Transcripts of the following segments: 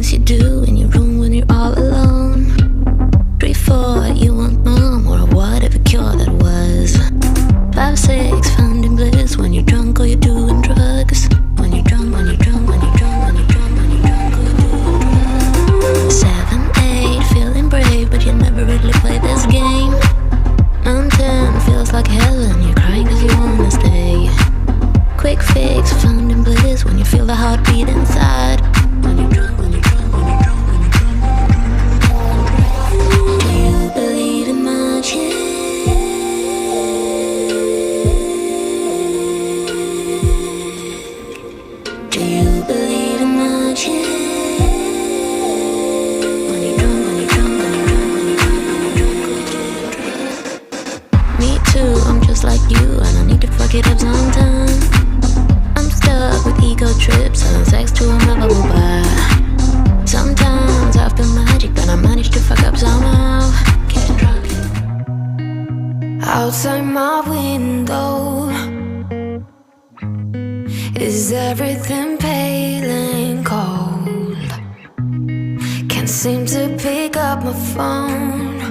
things you do in your room when you're all alone. 3, 4, you want mom or whatever cure that was. 5, 6, finding bliss when you're drunk or you're doing drugs. When you're drunk, when you're drunk, when you're drunk, when you're drunk, when you're drunk or you're doing drugs. 7, 8, feeling brave but you never really play this game. 9, 10, feels like heaven, you're crying cause you wanna stay. Quick fix, finding bliss when you feel the heartbeat inside. When you're drunk, when you're drunk, when you're drunk, when you're drunk, when you're drunk. Do you believe in magic? Do you believe in magic? When you're drunk, when you're drunk, when you're drunk, when you're drunk, when you're drunk, when you're drunk. Me too, I'm just like you and I need to fuck it up sometime. I'm stuck with ego trips and sex to a lovable bar. Sometimes I feel magic, but I manage to fuck up somehow. Getting drunk. Outside my window, is everything pale and cold? Can't seem to pick up my phone.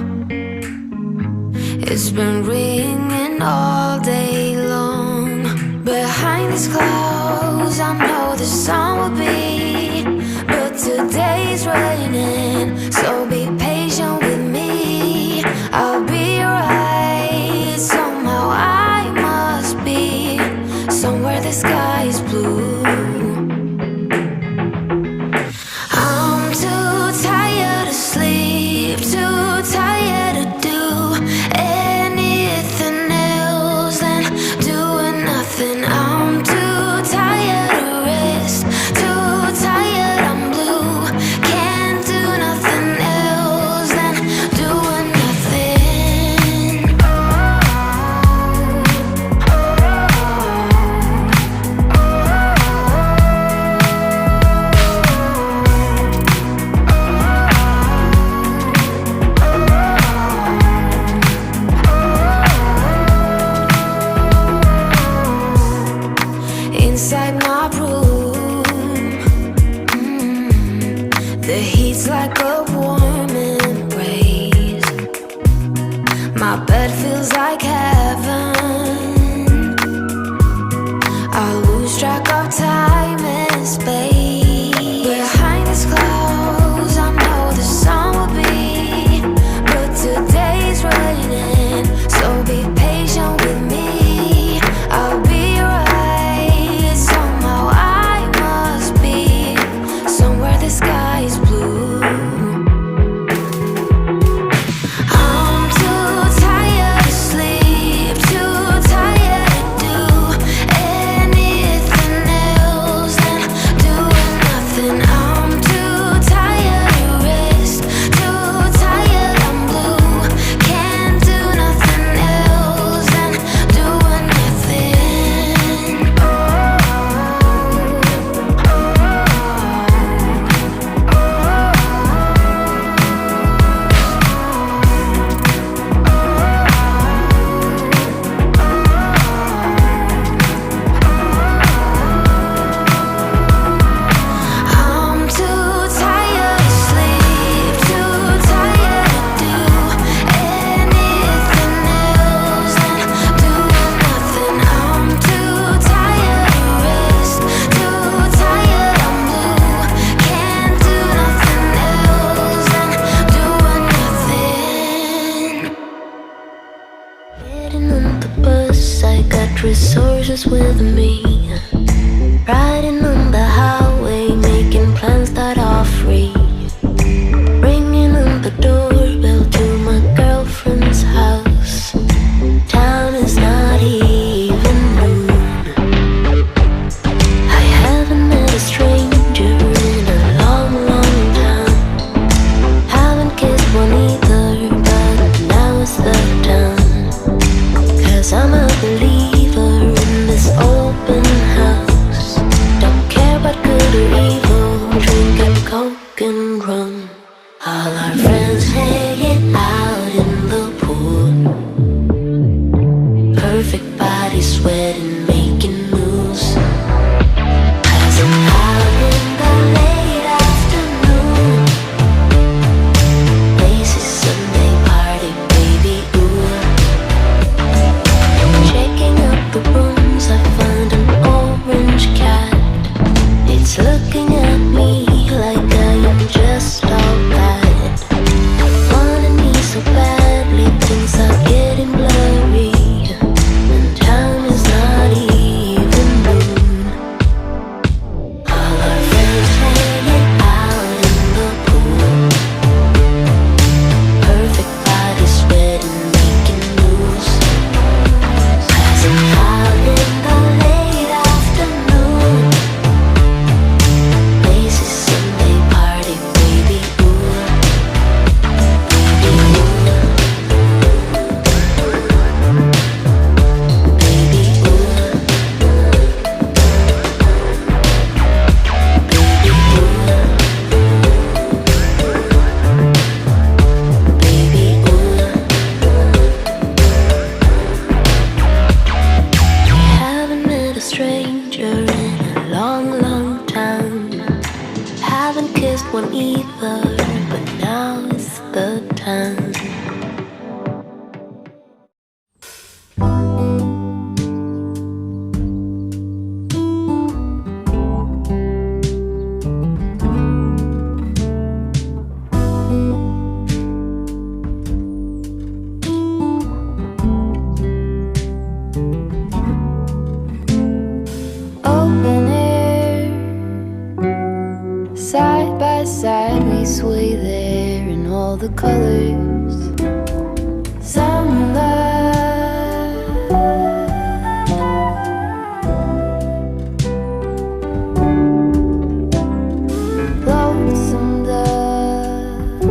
It's been ringing all day long. Behind these clouds, I know the sun will be, but today's raining, so be patient with me. I'll be right, somehow I must be somewhere the sky is blue. I'm too tired to sleep, too tired to do anything else than doing nothing. I'm too tired to rest, too tired, I'm blue. Can't do nothing else than doing nothing. Inside my room, the heat's like a warm embrace. My bed feels like heaven. I lose track of time and space. Behind these clouds, I know the sun will be, but today's raining, so be patient with me. I'll be right, somehow I must be somewhere the sky is blue. I'm too tired to sleep, too tired to do anything else than doing nothing. I'm too tired to rest, too tired, I'm blue. Can't do nothing else than doing nothing. I'm too tired to sleep, too tired to do anything else than doing nothing. I'm too tired to rest, too tired, I'm blue. Can't do nothing else than doing nothing. Getting on the bus, I got resources with me. Riding on the highway, making plans that are free. Ringing on the doorbell to my girlfriend's house. Town is not even noon. I haven't met a stranger in a long, long time. Haven't kissed one either, but now is the time. 'Cause I'm a believer in this open house. Don't looking at me like I am just all that. Wanted me so badly, things are getting blurry, and time is not even noon. All our friends hanging out in the pool, perfect bodies sweating, making moves. Passing out in the late afternoon, lazy Sunday party, baby ooh, baby ooh, baby Haven't met a stranger in a long, long time. Haven't kissed one either, but now is the time. Open air, side by side we sway there in all the colors. Summer love, lonesome dove,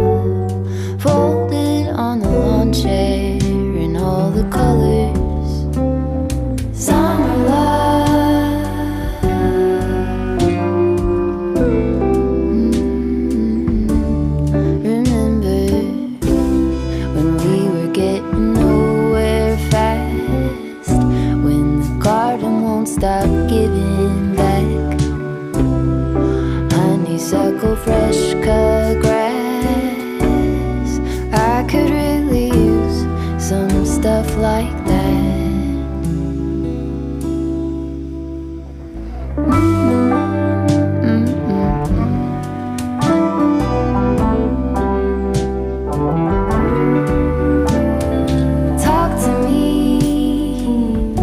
folded on the lawn chair in all the colors. Summer love, remember when we were getting nowhere fast, when the garden won't stop giving back. Honeysuckle, fresh cut grass, I could really use some stuff like that. Talk to me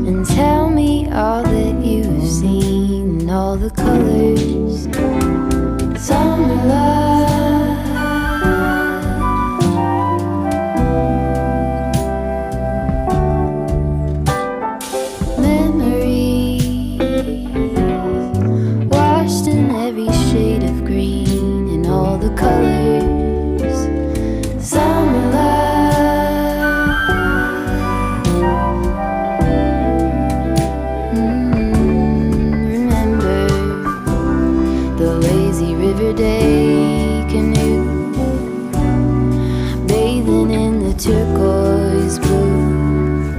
and tell me all that you've seen and all the colors. Summer love, memories washed in every shade of green and all the colors. Summer love, remember the lazy river day canoe, bathing in the turquoise blue,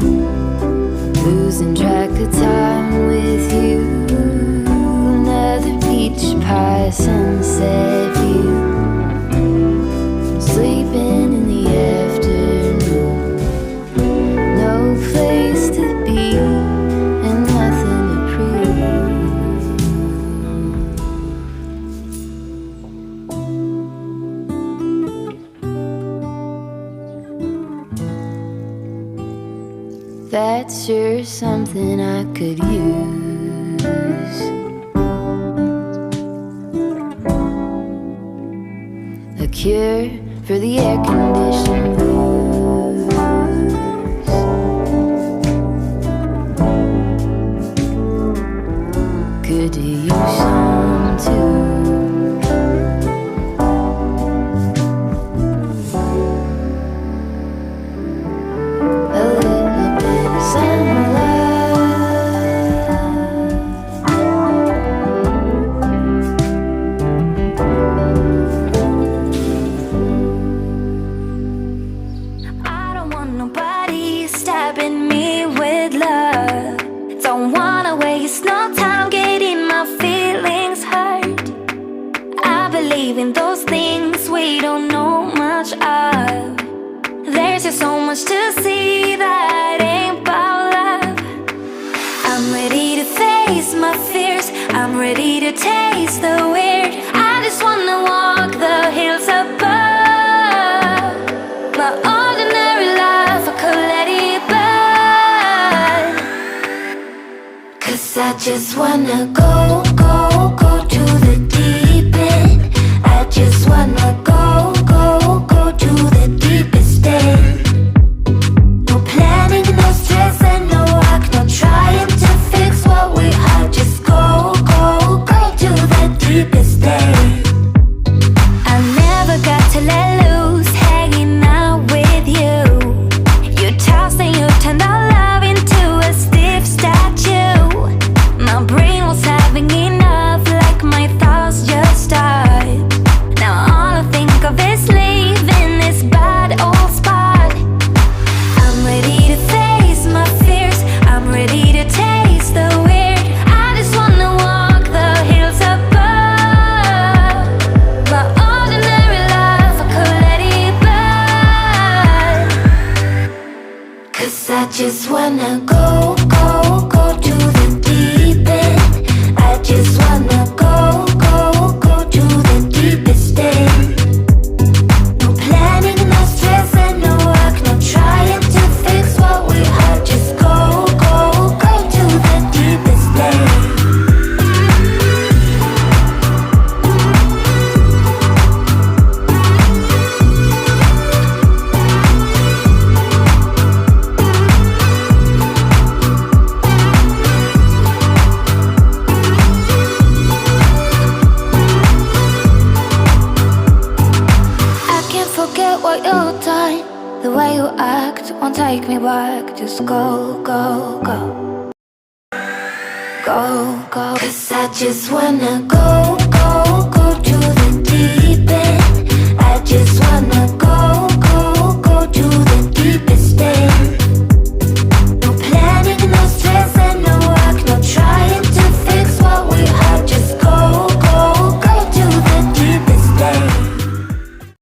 losing track of time with you. Another peach pie sunset view, sleeping in the afternoon. No place to be and nothing to prove. That's sure something I could use. A cure for the air-conditioned blues. Could use some too. A little bit of summer I don't want nobody stabbing me with love. Don't wanna waste no time getting my feelings hurt. I believe in those things we don't know much of. There's just so much to see that ain't about love. I'm ready to face my fears, I'm ready to taste the weird. I just wanna walk the hills above. My ordinary life, I could let it burn. 'Cause I just wanna go to the deep end. I just wanna go to the deepest end. No planning, no stress and no work, no trying to fix what we are. Just go to the deepest end. I never got to let loose, hanging out with you. You tossed and you turned our love into a stiff statue. My brain was having enough, like my thoughts just stopped. Now all I think of is leaving this bad old spot. I'm ready to face my fears, I'm ready to taste the weird. I just wanna walk the hills above. My ordinary life, I could let it burn. 'Cause I just wanna go to the deep end. I just wanna go to the deepest end. No planning, no stress and no work, no trying to fix what we are. Just go to the deepest end. I can't forget what you've done. The way you act won't take me back. Just go. 'Cause I just wanna go